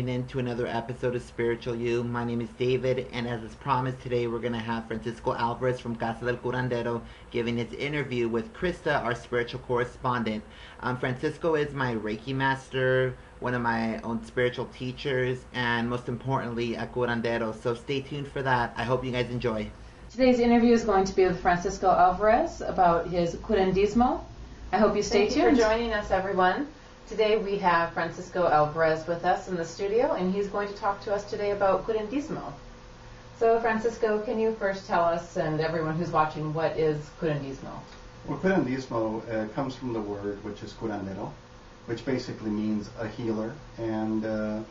tuning in to another episode of Spiritual You. My name is David, and as is promised, today we're going to have Francisco Alvarez from Casa del Curandero giving his interview with Krista, our spiritual correspondent. Francisco is my Reiki master, one of my own spiritual teachers, and most importantly, a curandero. So stay tuned for that. I hope you guys enjoy. Today's interview is going to be with Francisco Alvarez about his curandismo. I hope you stay tuned. Thank you for joining us, everyone. Today we have Francisco Alvarez with us in the studio, and he's going to talk to us today about curandismo. So, Francisco, can you first tell us and everyone who's watching what is curandismo? Well, curandismo comes from the word which is curandero, which basically means a healer. And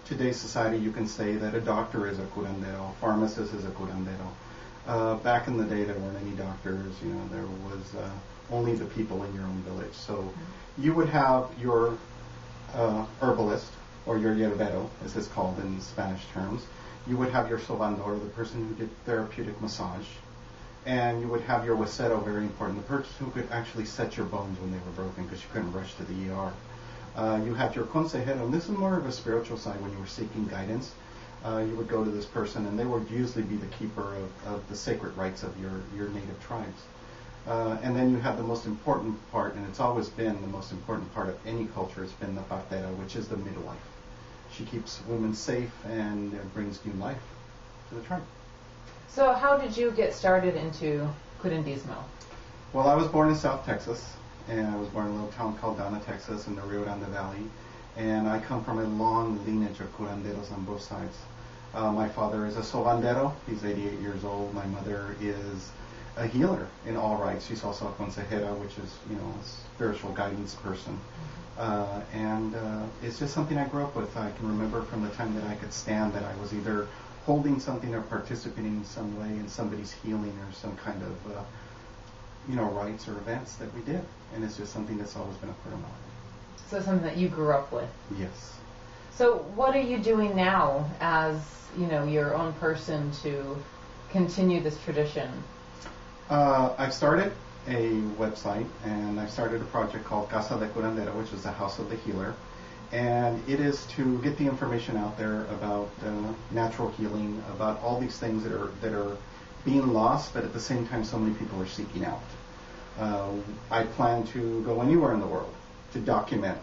today's society, you can say that a doctor is a curandero, a pharmacist is a curandero. Back in the day, there weren't any doctors. You know, there was only the people in your own village. So you would have your herbalist, or your hierbero, as it's called in Spanish terms. You would have your sobandor, the person who did therapeutic massage. And you would have your huesero, very important, the person who could actually set your bones when they were broken because you couldn't rush to the ER. You had your consejero, and this is more of a spiritual side when you were seeking guidance. You would go to this person, and they would usually be the keeper of the sacred rites of your native tribes. And then you have the most important part, and it's always been the most important part of any culture, it's been the partera, which is the midwife. She keeps women safe and brings new life to the tribe. So how did you get started into curandismo? Well, I was born in South Texas, and I was born in a little town called Donna, Texas, in the Rio Grande Valley. And I come from a long lineage of curanderos on both sides. My father is a sobandero. He's 88 years old. My mother is a healer in all rights. She's also a consejera, which is, you know, a spiritual guidance person. And it's just something I grew up with. I can remember from the time that I could stand that I was either holding something or participating in some way in somebody's healing or some kind of, rites or events that we did. And it's just something that's always been a part of my life. So something that you grew up with. Yes. So what are you doing now as, your own person to continue this tradition? I've started a website, and I've started a project called Casa del Curandero, which is the House of the Healer. And it is to get the information out there about natural healing, about all these things that are being lost, but at the same time so many people are seeking out. I plan to go anywhere in the world to document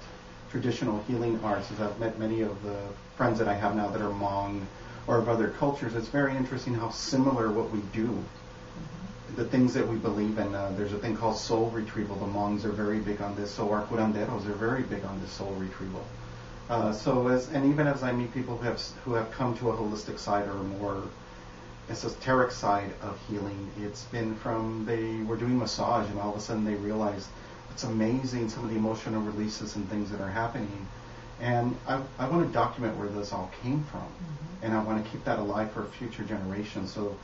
traditional healing arts. As I've met many of the friends that I have now that are Hmong or of other cultures, it's very interesting how similar what we do, the things that we believe in. There's a thing called soul retrieval. The Hmongs are very big on this, so our curanderos are very big on this soul retrieval. Even as I meet people who have come to a holistic side or a more esoteric side of healing, it's been from they were doing massage and all of a sudden they realized it's amazing some of the emotional releases and things that are happening. And I want to document where this all came from, and I want to keep that alive for future generations. So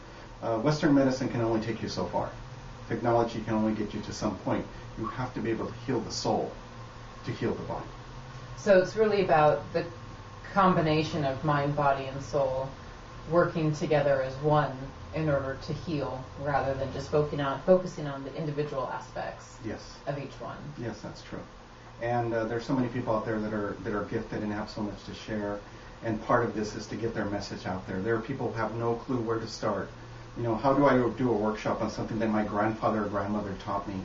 Western medicine can only take you so far. Technology can only get you to some point. You have to be able to heal the soul to heal the body. So it's really about the combination of mind, body, and soul working together as one in order to heal, rather than just focusing on the individual aspects of each one. Yes, that's true. And there's so many people out there that are gifted and have so much to share. And part of this is to get their message out there. There are people who have no clue where to start. How do I do a workshop on something that my grandfather or grandmother taught me?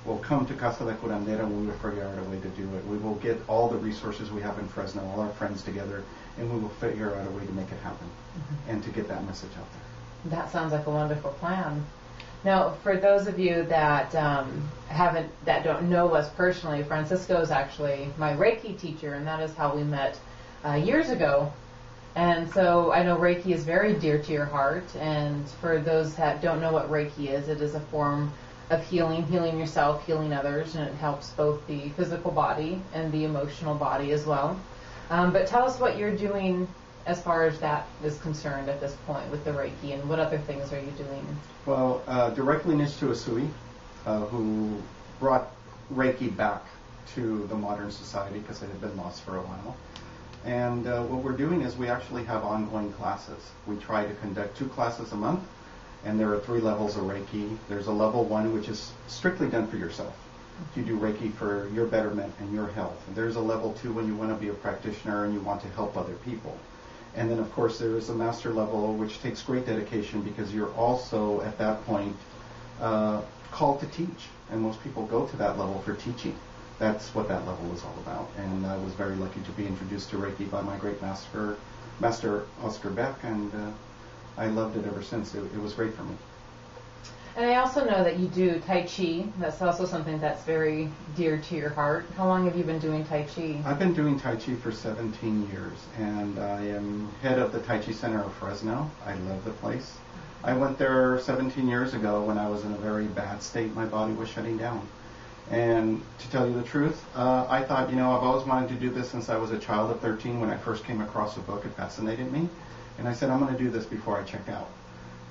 Well, come to Casa del Curandero and we will figure out a way to do it. We will get all the resources we have in Fresno, all our friends together, and we will figure out a way to make it happen and to get that message out there. That sounds like a wonderful plan. Now, for those of you that don't know us personally, Francisco is actually my Reiki teacher, and that is how we met years ago. And so I know Reiki is very dear to your heart, and for those that don't know what Reiki is, it is a form of healing yourself, healing others, and it helps both the physical body and the emotional body as well. But tell us what you're doing as far as that is concerned at this point with the Reiki, and what other things are you doing? Well, direct lineage to Usui, who brought Reiki back to the modern society because it had been lost for a while. And what we're doing is we actually have ongoing classes. We try to conduct 2 classes a month, and there are 3 levels of Reiki. There's a level 1, which is strictly done for yourself. You do Reiki for your betterment and your health. And there's a level 2 when you want to be a practitioner and you want to help other people. And then, of course, there is a master level, which takes great dedication because you're also, at that point, called to teach. And most people go to that level for teaching. That's what that level is all about. And I was very lucky to be introduced to Reiki by my great master Oscar Beck, and I loved it ever since. It was great for me. And I also know that you do Tai Chi. That's also something that's very dear to your heart. How long have you been doing Tai Chi? I've been doing Tai Chi for 17 years, and I am head of the Tai Chi Center of Fresno. I love the place. I went there 17 years ago when I was in a very bad state. My body was shutting down. And to tell you the truth, I thought, I've always wanted to do this since I was a child of 13 when I first came across a book. It fascinated me. And I said, I'm going to do this before I check out.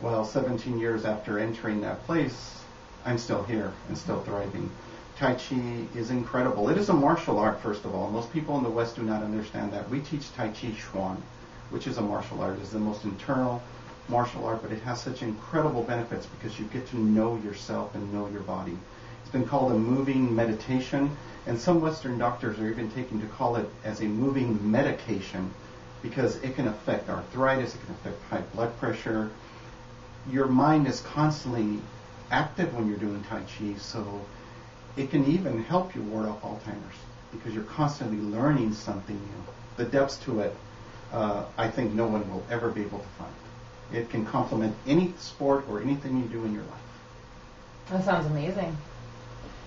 Well, 17 years after entering that place, I'm still here and still thriving. Tai Chi is incredible. It is a martial art, first of all. Most people in the West do not understand that. We teach Tai Chi Chuan, which is a martial art. It's the most internal martial art, but it has such incredible benefits because you get to know yourself and know your body. It's been called a moving meditation, and some Western doctors are even taking to call it as a moving medication because it can affect arthritis, it can affect high blood pressure. Your mind is constantly active when you're doing Tai Chi, so it can even help you ward off Alzheimer's because you're constantly learning something new. The depths to it, I think no one will ever be able to find. It can complement any sport or anything you do in your life. That sounds amazing.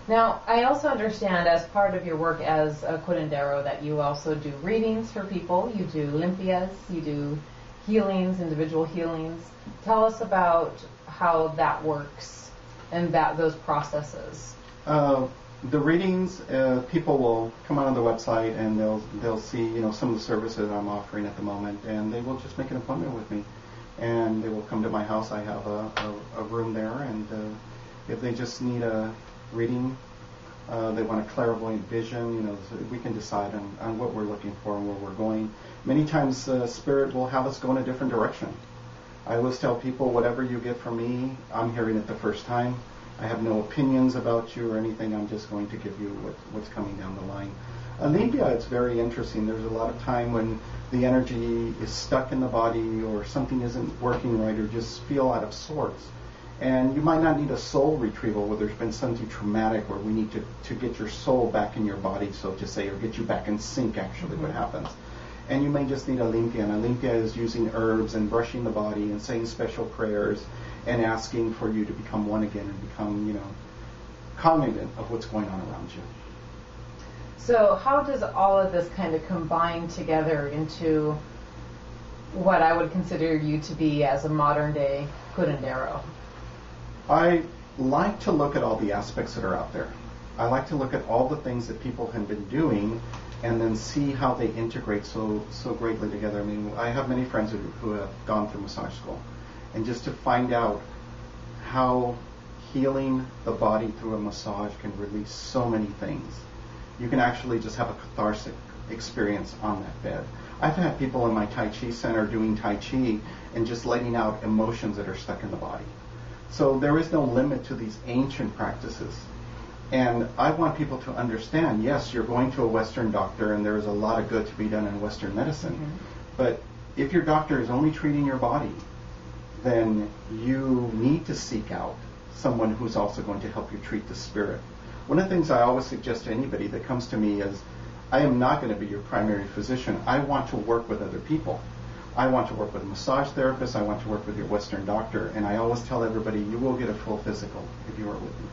Now, I also understand as part of your work as a curandero that you also do readings for people. You do limpias, you do healings, individual healings. Tell us about how that works and those processes. The readings, people will come out on the website and they'll see some of the services I'm offering at the moment, and they will just make an appointment with me, and they will come to my house. I have a room there, and if they just need a reading, they want a clairvoyant vision, so we can decide on what we're looking for and where we're going. Many times Spirit will have us go in a different direction. I always tell people, whatever you get from me, I'm hearing it the first time. I have no opinions about you or anything. I'm just going to give you what's coming down the line. Limpia, it's very interesting. There's a lot of time when the energy is stuck in the body or something isn't working right or just feel out of sorts. And you might not need a soul retrieval where there's been something traumatic or we need to get your soul back in your body, so to say, or get you back in sync, actually, what happens. And you may just need a limpia. And a limpia is using herbs and brushing the body and saying special prayers and asking for you to become one again and become, cognizant of what's going on around you. So how does all of this kind of combine together into what I would consider you to be as a modern-day curandero? I like to look at all the aspects that are out there. I like to look at all the things that people have been doing and then see how they integrate so greatly together. I mean, I have many friends who have gone through massage school. And just to find out how healing the body through a massage can release so many things. You can actually just have a cathartic experience on that bed. I've had people in my Tai Chi center doing Tai Chi and just letting out emotions that are stuck in the body. So there is no limit to these ancient practices. And I want people to understand, yes, you're going to a Western doctor and there's a lot of good to be done in Western medicine. Mm-hmm. But if your doctor is only treating your body, then you need to seek out someone who's also going to help you treat the spirit. One of the things I always suggest to anybody that comes to me is, I am not going to be your primary physician. I want to work with other people. I want to work with a massage therapist. I want to work with your Western doctor. And I always tell everybody, you will get a full physical if you are with me.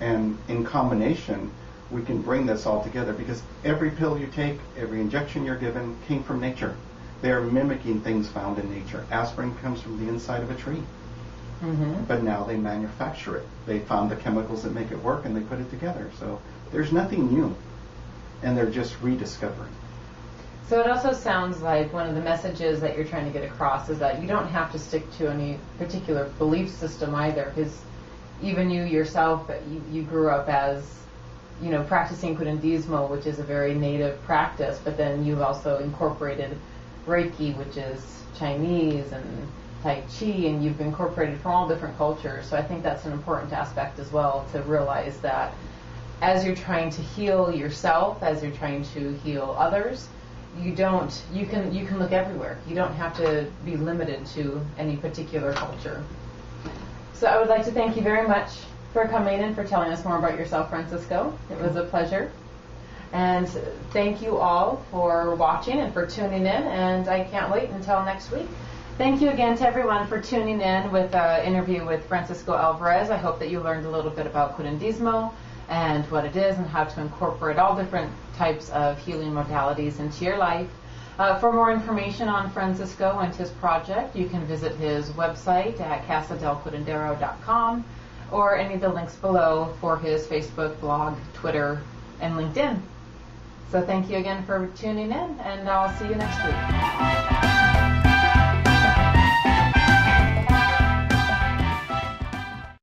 And in combination, we can bring this all together because every pill you take, every injection you're given came from nature. They are mimicking things found in nature. Aspirin comes from the inside of a tree. Mm-hmm. But now they manufacture it. They found the chemicals that make it work and they put it together. So there's nothing new. And they're just rediscovering. So it also sounds like one of the messages that you're trying to get across is that you don't have to stick to any particular belief system either, because even you yourself, you grew up as, practicing Curandismo, which is a very native practice, but then you've also incorporated Reiki, which is Chinese, and Tai Chi, and you've incorporated from all different cultures. So I think that's an important aspect as well, to realize that as you're trying to heal yourself, as you're trying to heal others, you can look everywhere. You don't have to be limited to any particular culture. So I would like to thank you very much for coming and for telling us more about yourself, Francisco. It was a pleasure. And thank you all for watching and for tuning in, and I can't wait until next week. Thank you again to everyone for tuning in with an interview with Francisco Alvarez. I hope that you learned a little bit about Curandismo and what it is and how to incorporate all different types of healing modalities into your life. For more information on Francisco and his project, you can visit his website at casadelcurandero.com or any of the links below for his Facebook, blog, Twitter, and LinkedIn. So thank you again for tuning in, and I'll see you next week.